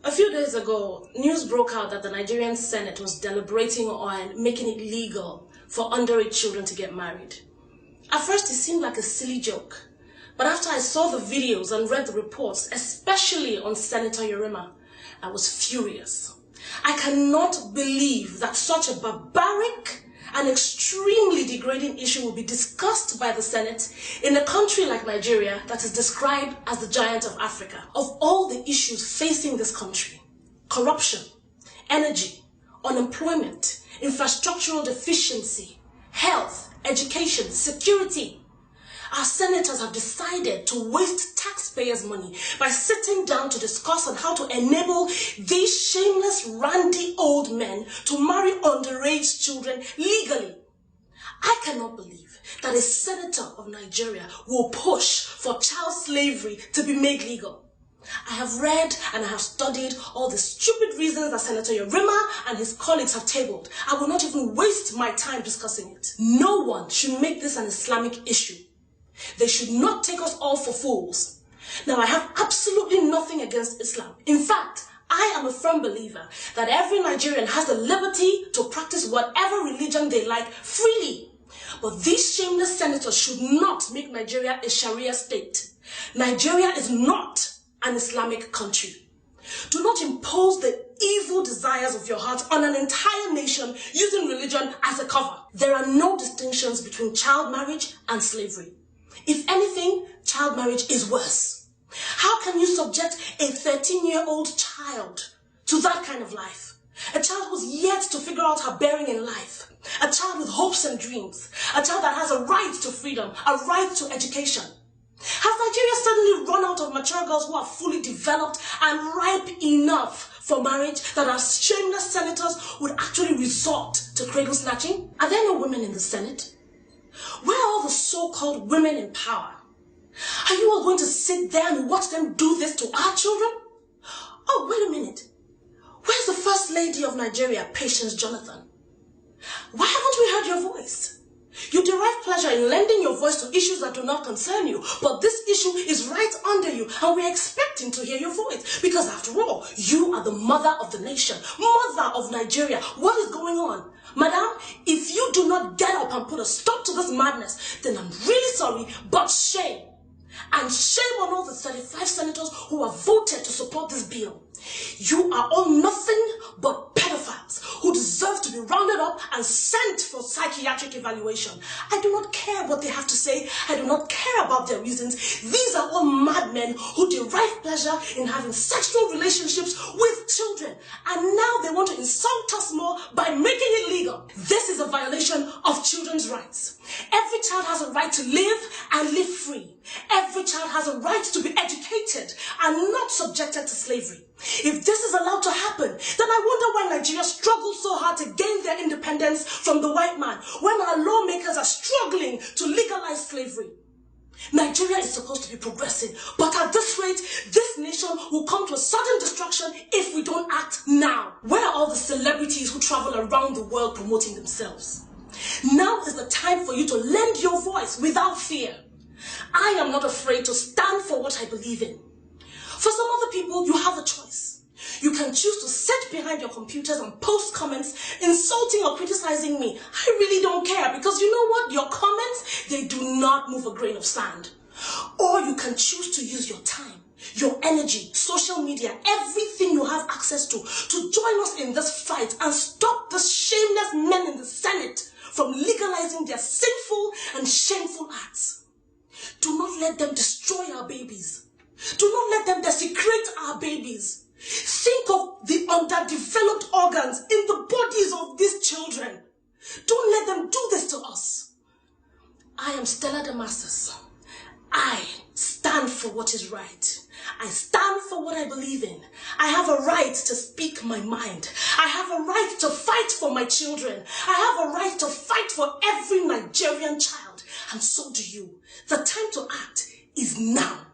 A few days ago, news broke out that the Nigerian Senate was deliberating on making it legal for underage children to get married. At first, it seemed like a silly joke, but after I saw the videos and read the reports, especially on Senator Yerima, I was furious. I cannot believe that such a barbaric and extremely degrading issue will be discussed by the Senate in a country like Nigeria that is described as the giant of Africa. Of all the issues facing this country, corruption, energy, unemployment, infrastructural deficiency, health, education, security, our senators have decided to waste taxpayers' money by sitting down to discuss on how to enable these shameless, randy old men to marry underage children legally. I cannot believe that a senator of Nigeria will push for child slavery to be made legal. I have read and I have studied all the stupid reasons that Senator Yerima and his colleagues have tabled. I will not even waste my time discussing it. No one should make this an Islamic issue. They should not take us all for fools. Now, I have absolutely nothing against Islam. In fact, I am a firm believer that every Nigerian has the liberty to practice whatever religion they like freely. But these shameless senators should not make Nigeria a Sharia state. Nigeria is not an Islamic country. Do not impose the evil desires of your heart on an entire nation using religion as a cover. There are no distinctions between child marriage and slavery. If anything, child marriage is worse. How can you subject a 13-year-old child to that kind of life? A child who's yet to figure out her bearing in life. A child with hopes and dreams. A child that has a right to freedom, a right to education. Has Nigeria suddenly run out of mature girls who are fully developed and ripe enough for marriage that our shameless senators would actually resort to cradle snatching? Are there no women in the Senate? Where are all the so-called women in power? Are you all going to sit there and watch them do this to our children? Oh, wait a minute. Where's the First Lady of Nigeria, Patience Jonathan? Why haven't we heard your voice? You derive pleasure in lending your voice to issues that do not concern you, but this issue is right under you, and we're expecting to hear your voice. Because after all, you are the mother of the nation, mother of Nigeria. What is going on? Madam, if you do not get up and put a stop to this madness, then I'm really sorry, but shame. And shame on all the 35 senators who have voted to support this bill. You are all nothing but pedophiles who deserve to be rounded up and sent for psychiatric evaluation. I do not care what they have to say. I do not care about their reasons. These are all madmen who derive pleasure in having sexual relationships with children. And now they want to insult us more by making it legal. This is a violation of children's rights. Every child has a right to live and live free. Every child has a right to be educated and not subjected to slavery. If this is allowed to happen, then I wonder why Nigeria struggles so hard to gain their independence from the white man, when our lawmakers are struggling to legalize slavery. Nigeria is supposed to be progressive, but at this rate, this nation will come to a sudden destruction if we don't act now. Where are all the celebrities who travel around the world promoting themselves? Now is the time for you to lend your voice without fear. I am not afraid to stand for what I believe in. For some other people, you have a choice. You can choose to sit behind your computers and post comments insulting or criticizing me. I really don't care, because you know what? Your comments, they do not move a grain of sand. Or you can choose to use your time, your energy, social media, everything you have access to join us in this fight and stop the shameless men in the Senate from legalizing their sinful and shameful acts. Do not let them destroy our babies. Do not let them desecrate our babies. Think of the underdeveloped organs in the bodies of these children. Don't let them do this to us. I am Stella Damascus. I stand for what is right. I stand for what I believe in. I have a right to speak my mind. I have a right to fight for my children. I have a right to fight for every Nigerian child. And so do you. The time to act is now.